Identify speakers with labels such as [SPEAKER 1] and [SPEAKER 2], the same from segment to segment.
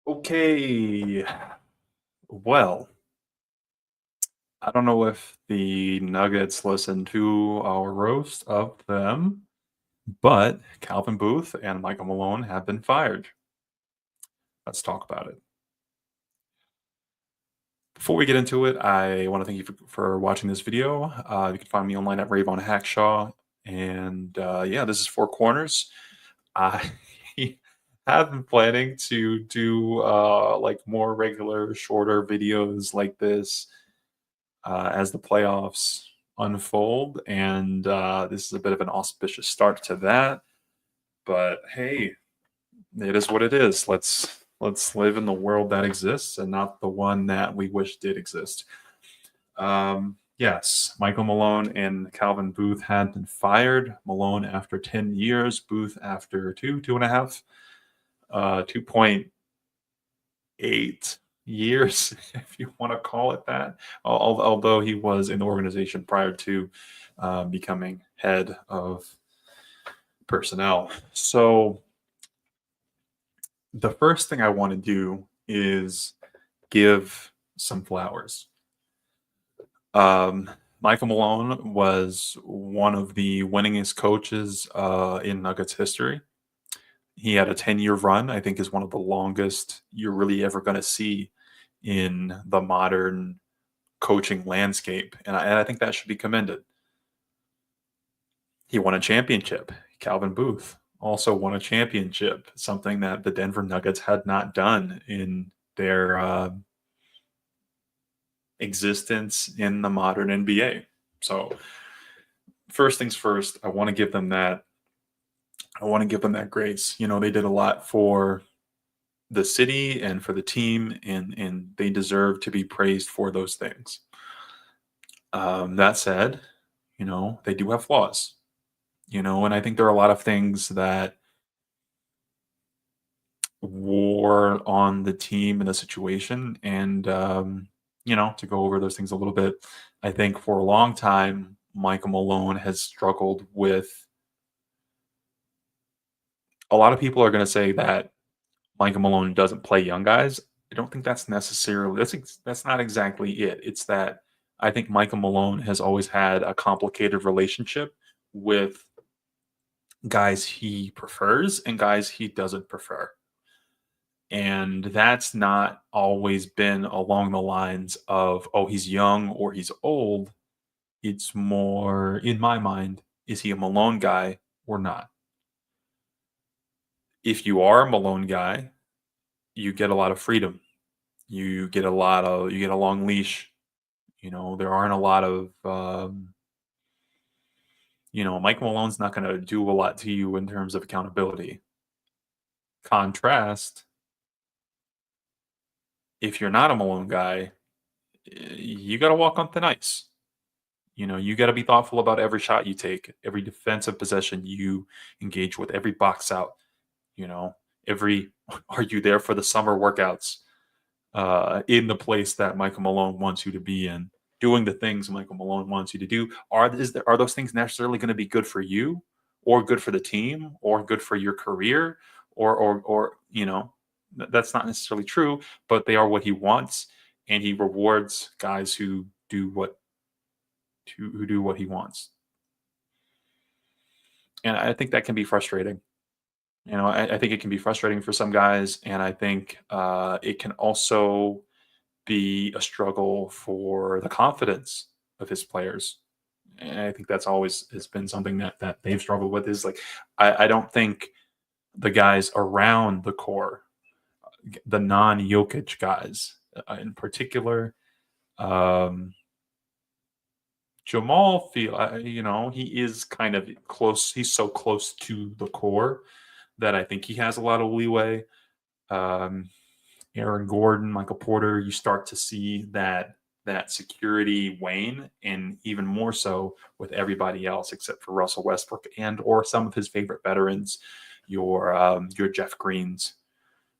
[SPEAKER 1] Okay. Well, I don't know if the Nuggets listened to our roast of them, but Calvin Booth and Michael Malone have been fired. Let's talk about it. Before we get into it, I want to thank you for watching this video. You can find me online at Ravon Hackshaw. And yeah, this is Four Corners. I have been planning to do like more regular, shorter videos like this as the playoffs unfold, and this is a bit of an auspicious start to that. But hey, it is what it is. Let's live in the world that exists and not the one that we wish did exist. Yes, Michael Malone and Calvin Booth had been fired. Malone after 10 years, Booth after two and a half, 2.8 years, if you want to call it that. Although he was in the organization prior to becoming head of personnel. So the first thing I want to do is give some flowers. Michael Malone was one of the winningest coaches in Nuggets history. He had a 10-year run, I think is one of the longest you're really ever going to see in the modern coaching landscape. And I think that should be commended. He won a championship. Calvin Booth also won a championship, something that the Denver Nuggets had not done in their existence in the modern NBA. So, first things first, I want to give them that. I want to give them that grace. You know, they did a lot for the city and for the team, and they deserve to be praised for those things. That said, you know, they do have flaws. You know, and I think there are a lot of things that wore on the team and the situation. And, you know, to go over those things a little bit, I think for a long time, Michael Malone has struggled with. A lot of people are going to say that Michael Malone doesn't play young guys. I don't think that's necessarily that's not exactly it. It's that I think Michael Malone has always had a complicated relationship with guys he prefers and guys he doesn't prefer. And that's not always been along the lines of, oh, he's young or he's old. It's more, in my mind, is he a Malone guy or not? If you are a Malone guy, you get a lot of freedom. You get a long leash. You know, there aren't a lot of, you know, Mike Malone's not going to do a lot to you in terms of accountability. Contrast, if you're not a Malone guy, you got to walk on thin ice. You know, you got to be thoughtful about every shot you take, every defensive possession you engage with, every box out. You know, every are you there for the summer workouts in the place that Michael Malone wants you to be in, doing the things Michael Malone wants you to do. Are those things necessarily going to be good for you, or good for the team, or good for your career, or you know, that's not necessarily true, but they are what he wants, and he rewards guys who do what he wants. And I think that can be frustrating. You know, I think it can be frustrating for some guys, and I think it can also be a struggle for the confidence of his players. And I think that's always has been something that they've struggled with. Is like I don't think the guys around the core, the non-Jokic guys in particular, um, Jamal feel you know, he is kind of close. He's so close to the core that I think he has a lot of leeway. Um, Aaron Gordon, Michael Porter, you start to see that security wane, and even more so with everybody else except for Russell Westbrook and or some of his favorite veterans, your Jeff Greens,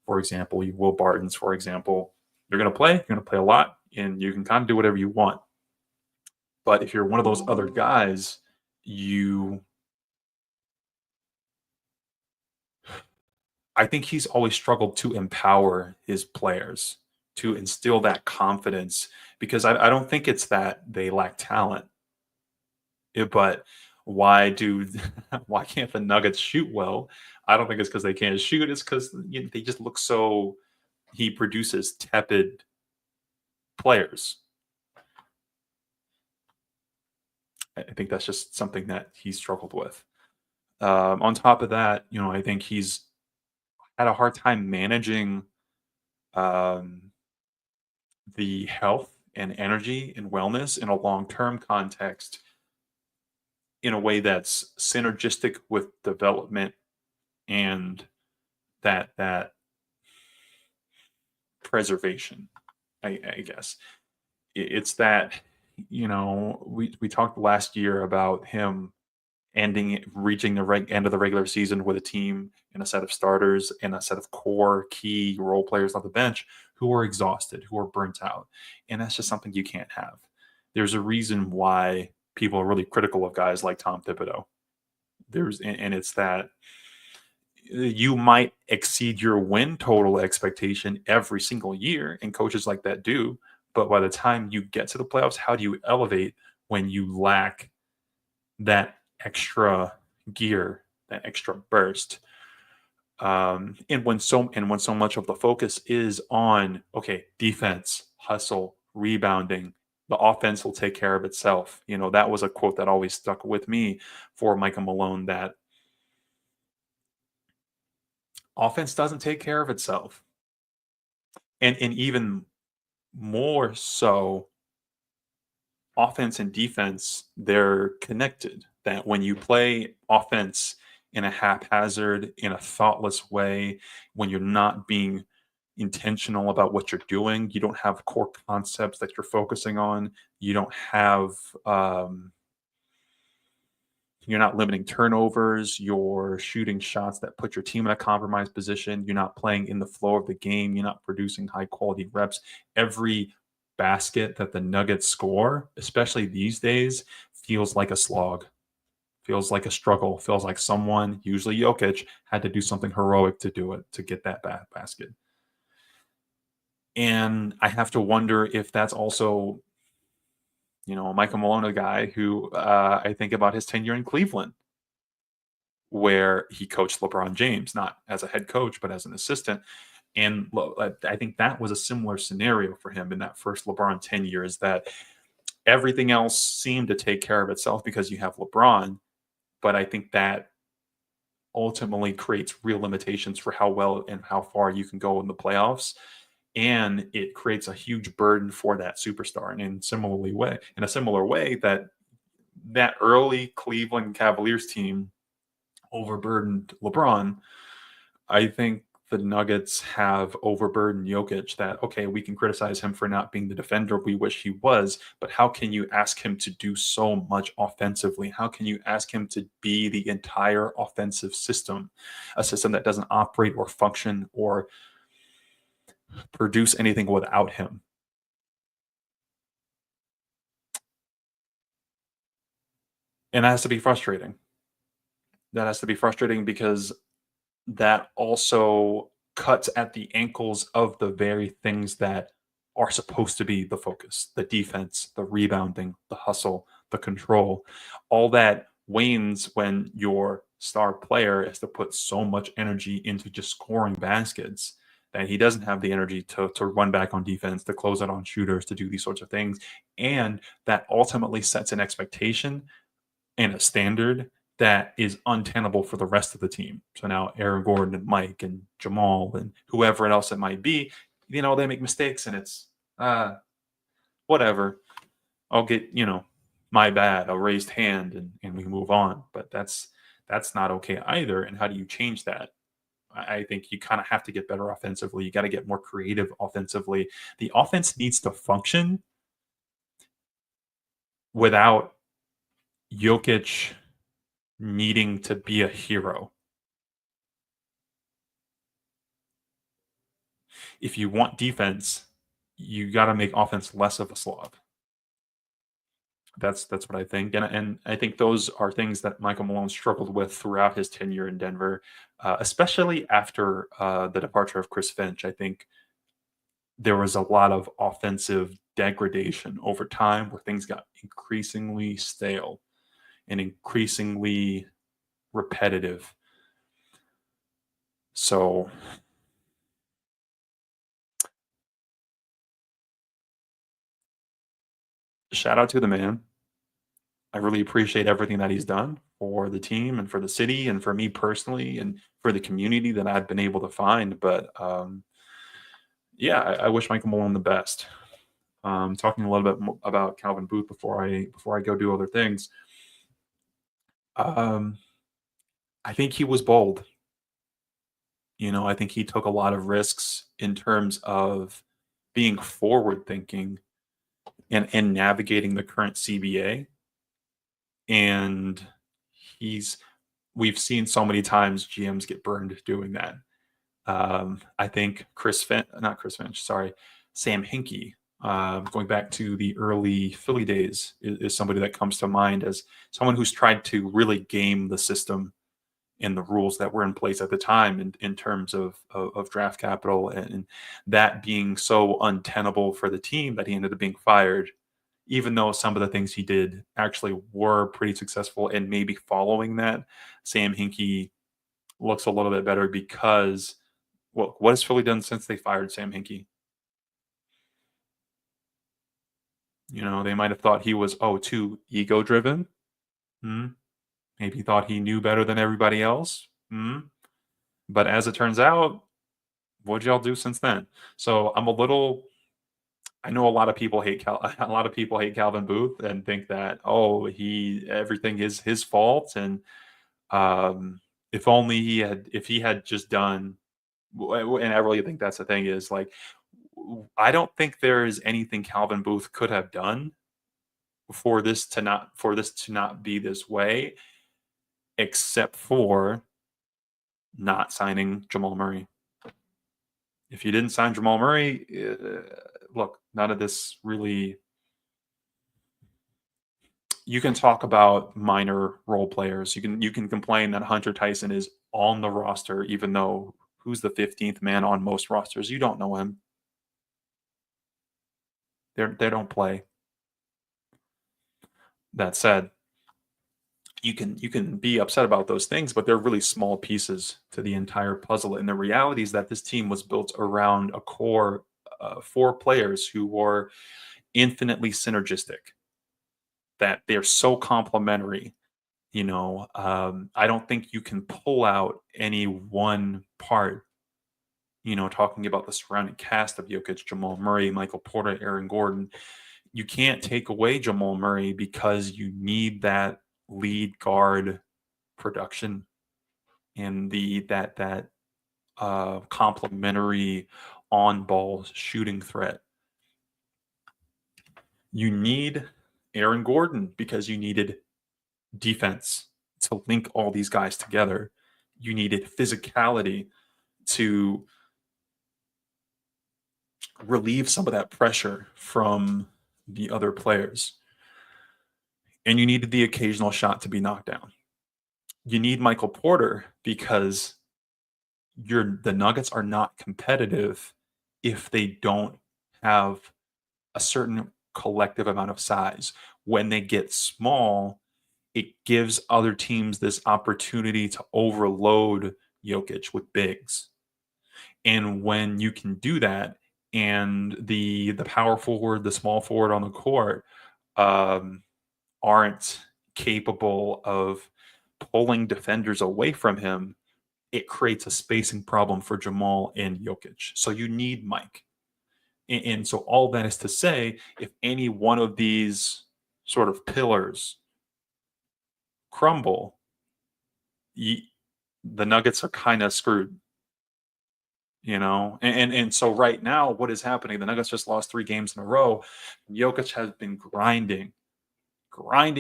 [SPEAKER 1] for example, your Will Bartons, for example. You're going to play a lot, and you can kind of do whatever you want. But if you're one of those other guys, you I think he's always struggled to empower his players, to instill that confidence, because I don't think it's that they lack talent, but why do why can't the Nuggets shoot well? I don't think it's because they can't shoot. It's because they just look so. He produces tepid players. I think that's just something that he struggled with. On top of that, I think he's had a hard time managing um, the health and energy and wellness in a long-term context in a way that's synergistic with development and that preservation. I guess it's that we talked last year about him reaching the end of the regular season with a team and a set of starters and a set of core key role players on the bench who are exhausted, who are burnt out. And that's just something you can't have. There's a reason why people are really critical of guys like Tom Thibodeau. And it's that you might exceed your win total expectation every single year, and coaches like that do. But by the time you get to the playoffs, how do you elevate when you lack that extra gear, that extra burst? And when so much of the focus is on defense, hustle, rebounding, the offense will take care of itself. That was a quote that always stuck with me for Michael Malone, that offense doesn't take care of itself. And even more so, offense and defense, they're connected. That when you play offense in a haphazard, in a thoughtless way, when you're not being intentional about what you're doing, you don't have core concepts that you're focusing on, you don't have you're not limiting turnovers, you're shooting shots that put your team in a compromised position, you're not playing in the flow of the game, you're not producing high quality reps. Every basket that the Nuggets score, especially these days, feels like a slog, feels like a struggle, feels like someone, usually Jokic, had to do something heroic to do it, to get that basket. And I have to wonder if that's also, Michael Malone, a guy who I think about his tenure in Cleveland, where he coached LeBron James, not as a head coach, but as an assistant. And I think that was a similar scenario for him in that first LeBron tenure, is that everything else seemed to take care of itself because you have LeBron. But I think that ultimately creates real limitations for how well and how far you can go in the playoffs. And it creates a huge burden for that superstar. And in a similar way, that early Cleveland Cavaliers team overburdened LeBron, I think the Nuggets have overburdened Jokic. That, okay, we can criticize him for not being the defender we wish he was, but how can you ask him to do so much offensively? How can you ask him to be the entire offensive system, a system that doesn't operate or function or produce anything without him? And that has to be frustrating. That has to be frustrating because that also cuts at the ankles of the very things that are supposed to be the focus: the defense, the rebounding, the hustle, the control. All that wanes when your star player has to put so much energy into just scoring baskets that he doesn't have the energy to run back on defense, to close out on shooters, to do these sorts of things. And that ultimately sets an expectation and a standard that is untenable for the rest of the team. So now Aaron Gordon and Mike and Jamal and whoever else it might be, they make mistakes, and it's whatever. I'll get, my bad, a raised hand, and we move on. But that's not okay either. And how do you change that? I think you kind of have to get better offensively. You got to get more creative offensively. The offense needs to function without Jokic needing to be a hero. If you want defense, you got to make offense less of a slog. That's what I think, and I think those are things that Michael Malone struggled with throughout his tenure in Denver, especially after the departure of Chris Finch. I think there was a lot of offensive degradation over time where things got increasingly stale and increasingly repetitive. So shout out to the man. I really appreciate everything that he's done for the team and for the city and for me personally and for the community that I've been able to find. But yeah, I wish Michael Malone the best. Talking a little bit about Calvin Booth before I go do other things. Um, I think he was bold. I think he took a lot of risks in terms of being forward thinking and navigating the current CBA. And he's we've seen so many times GMs get burned doing that. I think not Chris Finch, sorry, Sam Hinkie, going back to the early Philly days, is somebody that comes to mind as someone who's tried to really game the system and the rules that were in place at the time in terms of draft capital, and that being so untenable for the team that he ended up being fired, even though some of the things he did actually were pretty successful. And maybe following that, Sam Hinkie looks a little bit better because, well, what has Philly done since they fired Sam Hinkie? They might have thought he was, too ego driven. Maybe thought he knew better than everybody else. But as it turns out, what'd y'all do since then? So I know a lot of people hate a lot of people hate Calvin Booth and think that, he everything is his fault, and if he had just done, and I really think that's the thing, is like, I don't think there is anything Calvin Booth could have done for this to not be this way, except for not signing Jamal Murray. If you didn't sign Jamal Murray, look, none of this really. You can talk about minor role players. You can complain that Hunter Tyson is on the roster, even though who's the 15th man on most rosters? You don't know him. They don't play. That said, you can be upset about those things, but they're really small pieces to the entire puzzle. And the reality is that this team was built around a core four players who were infinitely synergistic. That they're so complementary. I don't think you can pull out any one part. Talking about the surrounding cast of Jokic, Jamal Murray, Michael Porter, Aaron Gordon, you can't take away Jamal Murray because you need that lead guard production and that complementary on ball shooting threat. You need Aaron Gordon because you needed defense to link all these guys together. You needed physicality to relieve some of that pressure from the other players. And you needed the occasional shot to be knocked down. You need Michael Porter because the Nuggets are not competitive if they don't have a certain collective amount of size. When they get small, it gives other teams this opportunity to overload Jokic with bigs. And when you can do that, and the power forward, the small forward on the court aren't capable of pulling defenders away from him, it creates a spacing problem for Jamal and Jokic. So you need Mike. And so all that is to say, if any one of these sort of pillars crumble, the Nuggets are kind of screwed. And so right now, what is happening? The Nuggets just lost 3 games in a row. Jokic has been grinding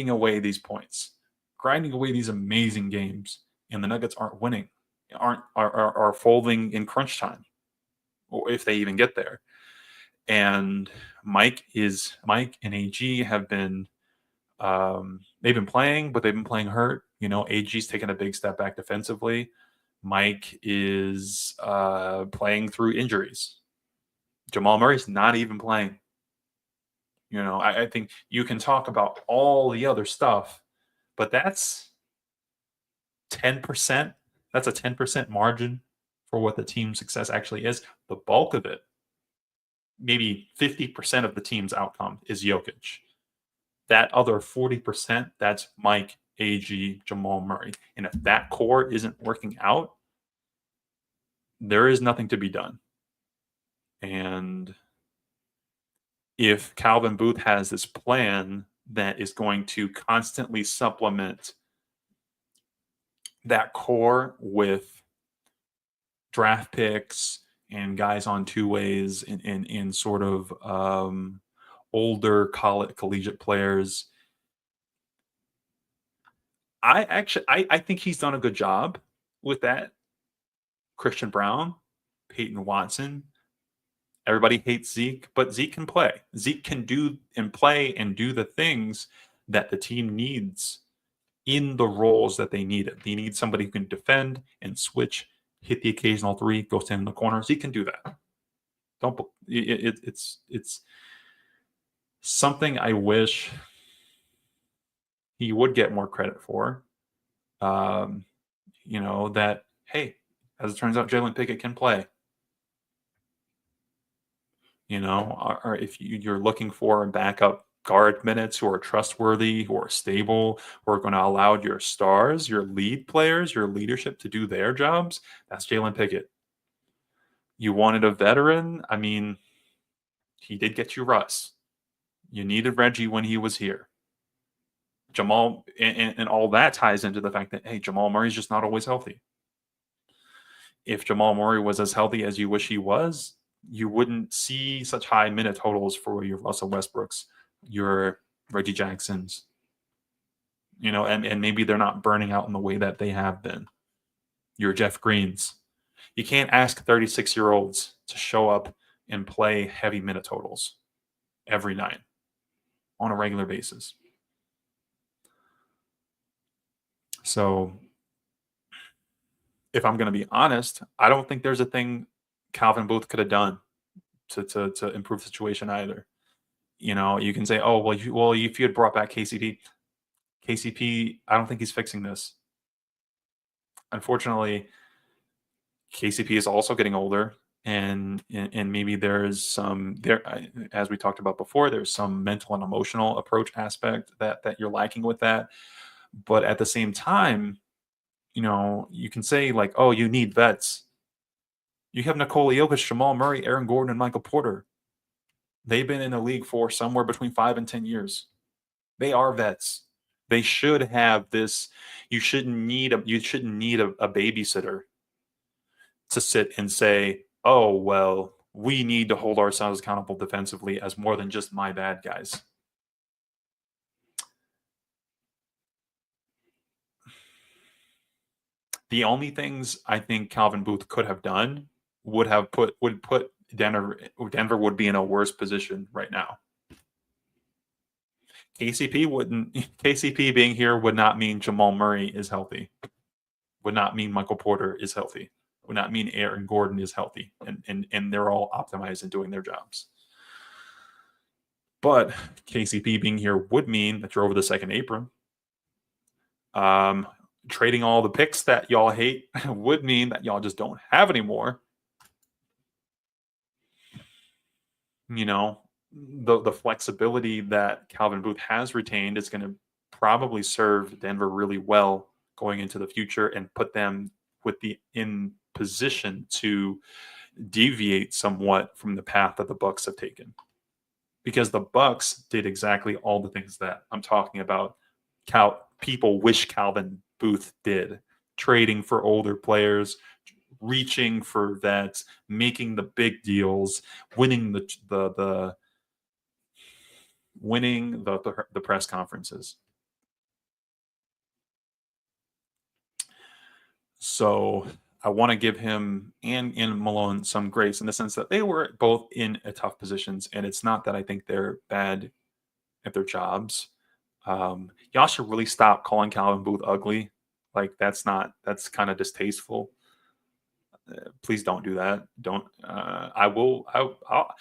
[SPEAKER 1] away these points, grinding away these amazing games, and the Nuggets aren't winning, are folding in crunch time, or if they even get there. And Mike and AG have been They've been playing, but they've been playing hurt. AG's taken a big step back defensively. Mike is playing through injuries. Jamal Murray's not even playing. I think you can talk about all the other stuff, but that's 10%. That's a 10% margin for what the team's success actually is. The bulk of it, maybe 50% of the team's outcome is Jokic. That other 40%, that's Mike, AG, Jamal Murray. And if that core isn't working out, there is nothing to be done. And if Calvin Booth has this plan that is going to constantly supplement that core with draft picks and guys on two ways in sort of older collegiate players, I think he's done a good job with that. Christian Braun, Peyton Watson. Everybody hates Zeke, but Zeke can play. Zeke can do and play and do the things that the team needs in the roles that they need it. They need somebody who can defend and switch, hit the occasional three, go stand in the corner. Zeke can do that. It's something I wish he would get more credit for. That, hey, as it turns out, Jalen Pickett can play. Or if you're looking for backup guard minutes who are trustworthy, who are stable, who are going to allow your stars, your lead players, your leadership to do their jobs, that's Jalen Pickett. You wanted a veteran? I mean, he did get you Russ. You needed Reggie when he was here. Jamal, and all that ties into the fact that, hey, Jamal Murray's just not always healthy. If Jamal Murray was as healthy as you wish he was, you wouldn't see such high minute totals for your Russell Westbrooks, your Reggie Jacksons, and maybe they're not burning out in the way that they have been. Your Jeff Greens. You can't ask 36-year-olds to show up and play heavy minute totals every night on a regular basis. So if I'm going to be honest, I don't think there's a thing Calvin Booth could have done to improve the situation either. You can say, oh, well, if you had brought back KCP, I don't think he's fixing this. Unfortunately, KCP is also getting older, and maybe there's some there, as we talked about before, there's some mental and emotional approach aspect that you're lacking with that. But at the same time, you can say like, oh, you need vets. You have Nikola Jokic, Jamal Murray, Aaron Gordon, and Michael Porter. They've been in the league for somewhere between 5 and 10 years. They are vets. They should have this. You shouldn't need a babysitter to sit and say, oh, well, we need to hold ourselves accountable defensively as more than just my bad guys. The only things I think Calvin Booth could have done would put Denver would be in a worse position right now. KCP being here would not mean Jamal Murray is healthy. Would not mean Michael Porter is healthy. Would not mean Aaron Gordon is healthy. And they're all optimized and doing their jobs. But KCP being here would mean that you're over the second apron. Trading all the picks that y'all hate would mean that y'all just don't have anymore. The flexibility that Calvin Booth has retained is going to probably serve Denver really well going into the future and put them in position to deviate somewhat from the path that the Bucks have taken. Because the Bucks did exactly all the things that I'm talking about. People wish Calvin Booth did. Trading for older players, reaching for vets, making the big deals, winning the press conferences. So I want to give him and Malone some grace in the sense that they were both in tough positions, and it's not that I think they're bad at their jobs. Y'all should really stop calling Calvin Booth ugly. Like that's kind of distasteful. Please don't do that. Don't. I will. I'll,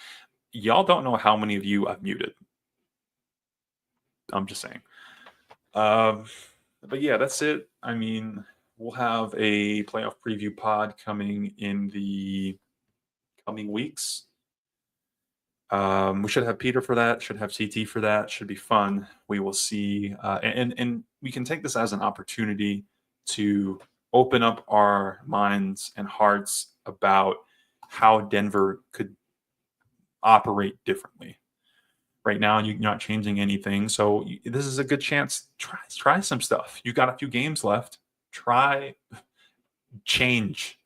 [SPEAKER 1] y'all don't know how many of you I've muted. I'm just saying. Um, but yeah, that's it. I mean, we'll have a playoff preview pod coming in the coming weeks. We should have Peter for that. Should have CT for that. Should be fun. We will see, and we can take this as an opportunity to open up our minds and hearts about how Denver could operate differently. Right now, you're not changing anything, so this is a good chance. Try some stuff. You got a few games left. Try change.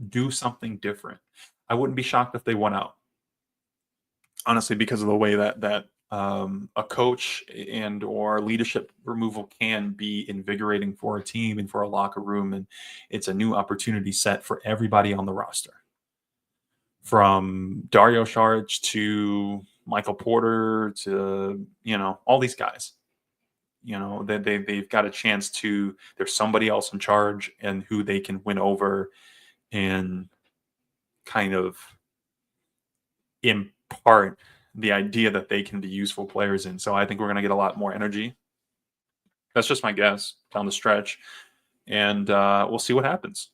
[SPEAKER 1] Do something different. I wouldn't be shocked if they won out, honestly, because of the way that a coach and or leadership removal can be invigorating for a team and for a locker room, and it's a new opportunity set for everybody on the roster, from Dario Saric to Michael Porter to all these guys. They've got a chance to. There's somebody else in charge and who they can win over and kind of impart the idea that they can be useful players in. So I think we're going to get a lot more energy. That's just my guess down the stretch. And we'll see what happens.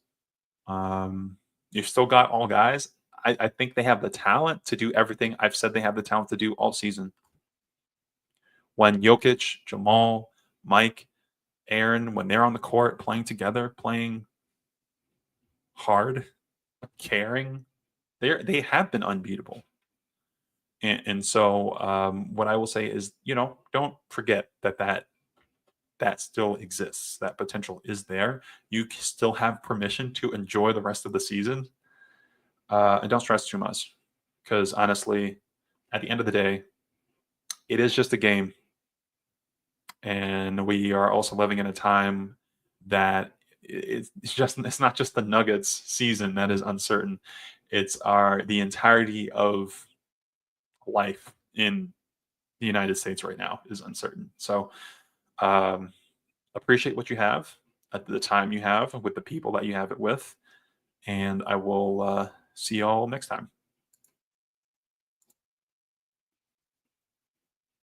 [SPEAKER 1] You've still got all guys. I think they have the talent to do everything I've said they have the talent to do all season. When Jokic, Jamal, Mike, Aaron, when they're on the court playing together, playing hard, caring, they have been unbeatable. And so what I will say is, don't forget that still exists. That potential is there. You still have permission to enjoy the rest of the season. And don't stress too much, because honestly, at the end of the day, it is just a game. And we are also living in a time that it's not just the Nuggets season that is uncertain. It's the entirety of life in the United States right now is uncertain. So appreciate what you have at the time you have with the people that you have it with. And I will see y'all next time.